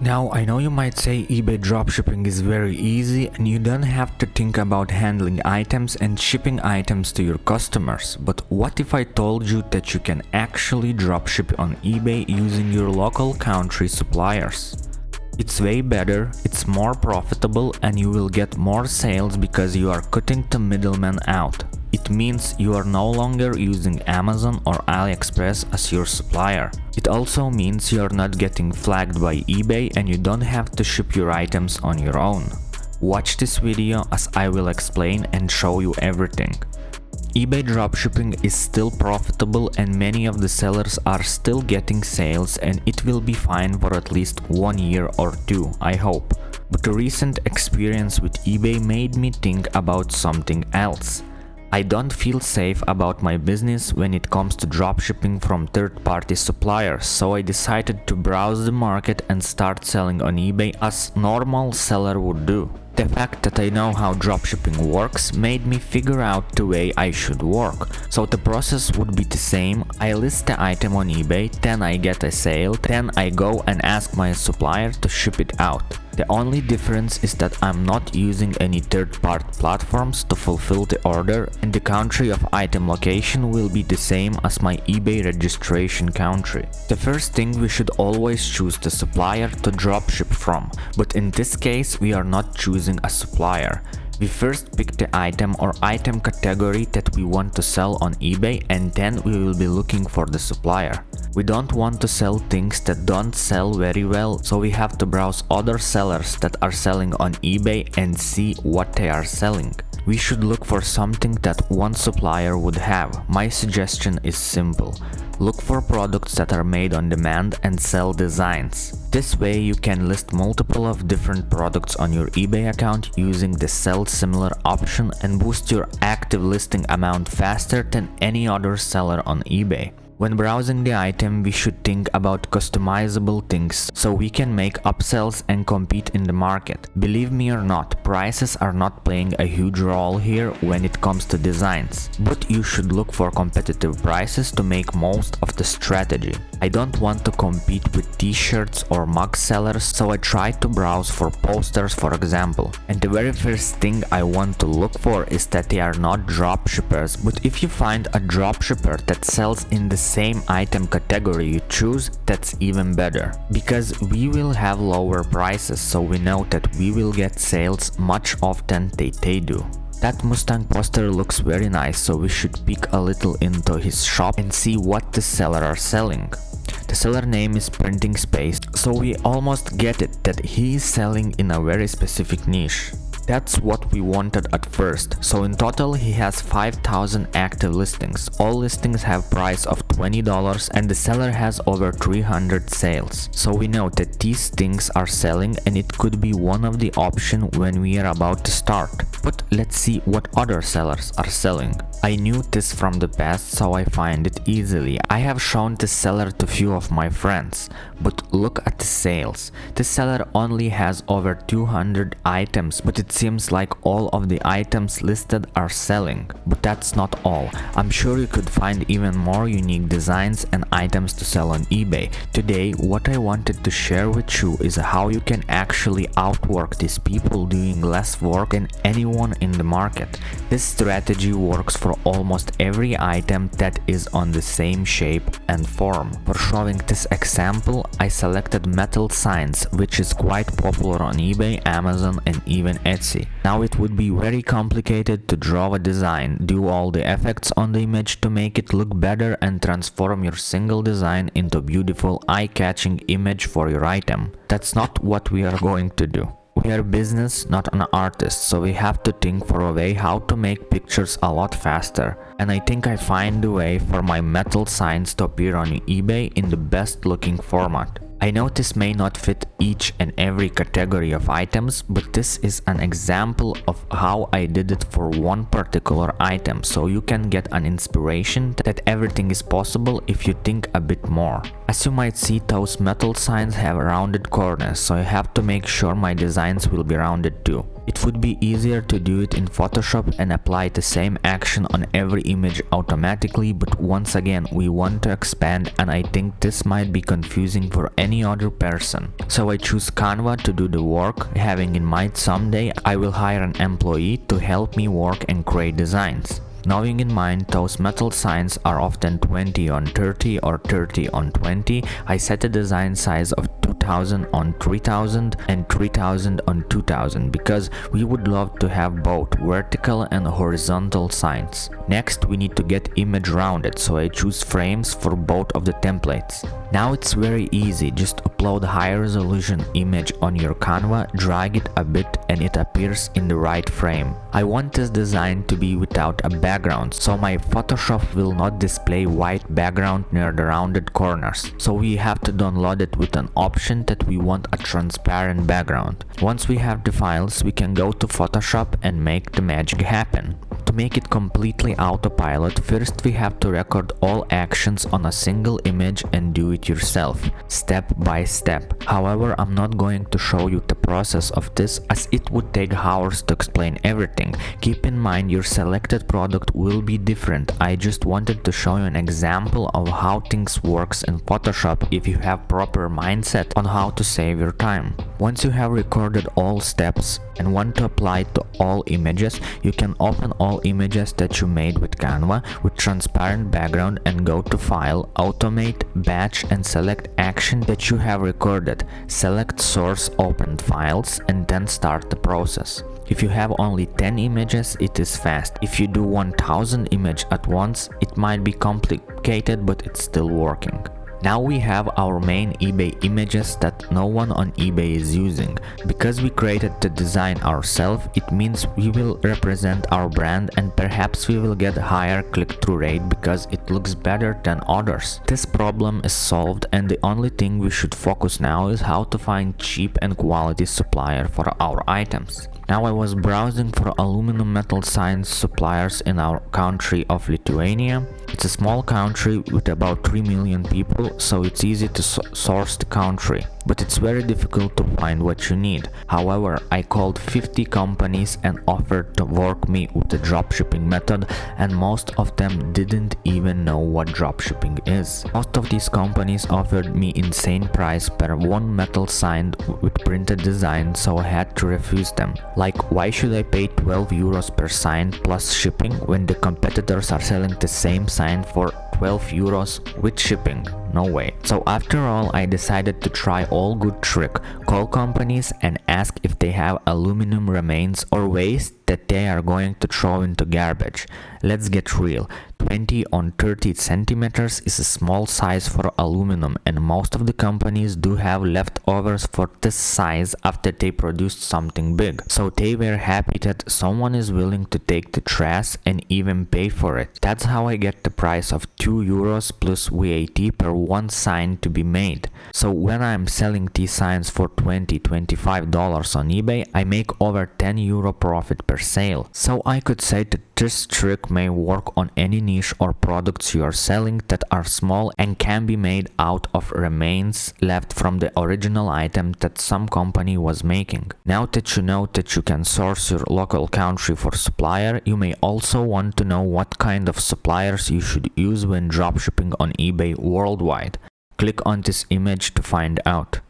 Now, I know you might say eBay dropshipping is very easy and you don't have to think about handling items and shipping items to your customers, but what if I told you that you can actually dropship on eBay using your local country suppliers? It's way better, it's more profitable, and you will get more sales because you are cutting the middleman out. It means you are no longer using Amazon or AliExpress as your supplier. It also means you are not getting flagged by eBay and you don't have to ship your items on your own. Watch this video as I will explain and show you everything. eBay dropshipping is still profitable and many of the sellers are still getting sales, and it will be fine for at least 1 year or 2, I hope. But the recent experience with eBay made me think about something else. I don't feel safe about my business when it comes to dropshipping from third-party suppliers, so I decided to browse the market and start selling on eBay as normal seller would do. The fact that I know how dropshipping works made me figure out the way I should work. So the process would be the same: I list the item on eBay, then I get a sale, then I go and ask my supplier to ship it out. The only difference is that I'm not using any third-party platforms to fulfill the order, and the country of item location will be the same as my eBay registration country. The first thing, we should always choose the supplier to dropship from, but in this case we are not choosing a supplier. We first pick the item or item category that we want to sell on eBay, and then we will be looking for the supplier. We don't want to sell things that don't sell very well, so we have to browse other sellers that are selling on eBay and see what they are selling. We should look for something that one supplier would have. My suggestion is simple: look for products that are made on demand and sell designs. This way you can list multiple of different products on your eBay account using the sell similar option and boost your active listing amount faster than any other seller on eBay. When browsing the item, we should think about customizable things so we can make upsells and compete in the market. Believe me or not, prices are not playing a huge role here when it comes to designs, but you should look for competitive prices to make most of the strategy. I don't want to compete with t-shirts or mug sellers, so I try to browse for posters, for example. And the very first thing I want to look for is that they are not dropshippers, but if you find a dropshipper that sells in the same item category you choose, that's even better, because we will have lower prices, so we know that we will get sales much often than they do. That Mustang poster looks very nice, so we should peek a little into his shop and see what the seller are selling. The seller name is Printing Space, so we almost get it that he is selling in a very specific niche. That's what we wanted at first. So in total he has 5,000 active listings. All listings have price of $20 and the seller has over 300 sales. So we know that these things are selling, and it could be one of the options when we are about to start. But let's see what other sellers are selling. I knew this from the past, so I find it easily. I have shown this seller to few of my friends, but look at the sales. This seller only has over 200 items, but it seems like all of the items listed are selling. But that's not all. I'm sure you could find even more unique designs and items to sell on eBay. Today, what I wanted to share with you is how you can actually outwork these people doing less work than anyone in the market. This strategy works for almost every item that is on the same shape and form. For showing this example, I selected metal signs, which is quite popular on eBay, Amazon, and even Etsy. Now it would be very complicated to draw a design, do all the effects on the image to make it look better, and transform your single design into a beautiful, eye-catching image for your item. That's not what we are going to do. We are business, not an artist, so we have to think for a way how to make pictures a lot faster. And I think I find a way for my metal signs to appear on eBay in the best looking format. I know this may not fit each and every category of items, but this is an example of how I did it for one particular item, so you can get an inspiration that everything is possible if you think a bit more. As you might see, those metal signs have rounded corners, so I have to make sure my designs will be rounded too. It would be easier to do it in Photoshop and apply the same action on every image automatically, but once again we want to expand and I think this might be confusing for any other person. So I choose Canva to do the work, having in mind someday I will hire an employee to help me work and create designs. Knowing in mind those metal signs are often 20 on 30 or 30 on 20, I set a design size of 2000 on 3000 and 3000 on 2000 because we would love to have both vertical and horizontal signs. Next, we need to get image rounded, so I choose frames for both of the templates. Now it's very easy, just upload high resolution image on your Canva, drag it a bit and it appears in the right frame. I want this design to be without a background, so my Photoshop will not display white background near the rounded corners. So we have to download it with an option that we want a transparent background. Once we have the files, we can go to Photoshop and make the magic happen. To make it completely autopilot, first we have to record all actions on a single image and do it yourself, step by step. However, I'm not going to show you the process of this as it would take hours to explain everything. Keep in mind your selected product will be different. I just wanted to show you an example of how things works in Photoshop if you have proper mindset on how to save your time. Once you have recorded all steps and want to apply it to all images, you can open all images that you made with Canva with transparent background and go to File, Automate, Batch and select action that you have recorded. Select Source Opened Files and then start the process. If you have only 10 images, it is fast. If you do 1000 images at once, it might be complicated, but it's still working. Now we have our main eBay images that no one on eBay is using. Because we created the design ourselves, it means we will represent our brand and perhaps we will get a higher click-through rate because it looks better than others. This problem is solved and the only thing we should focus now is how to find cheap and quality supplier for our items. Now I was browsing for aluminum metal signs suppliers in our country of Lithuania. It's a small country with about 3 million people, so it's easy to source the country, but it's very difficult to find what you need. However, I called 50 companies and offered to work me with the dropshipping method, and most of them didn't even know what dropshipping is. Most of these companies offered me insane price per one metal sign with printed design, so I had to refuse them. Like, why should I pay 12 euros per sign plus shipping when the competitors are selling the same sign for 12 euros with shipping? No way. So after all, I decided to try all good trick, call companies and ask if they have aluminum remains or waste that they are going to throw into garbage. Let's get real. 20 on 30 centimeters is a small size for aluminum, and most of the companies do have leftovers for this size after they produced something big. So they were happy that someone is willing to take the trash and even pay for it. That's how I get the price of 2 euros plus VAT per one sign to be made. So when I'm selling these signs for $20-25 on eBay, I make over 10 euro profit per sale. So I could say that this trick may work on any niche or products you are selling that are small and can be made out of remains left from the original item that some company was making. Now that you know that you can source your local country for supplier, you may also want to know what kind of suppliers you should use when dropshipping on eBay worldwide. Click on this image to find out.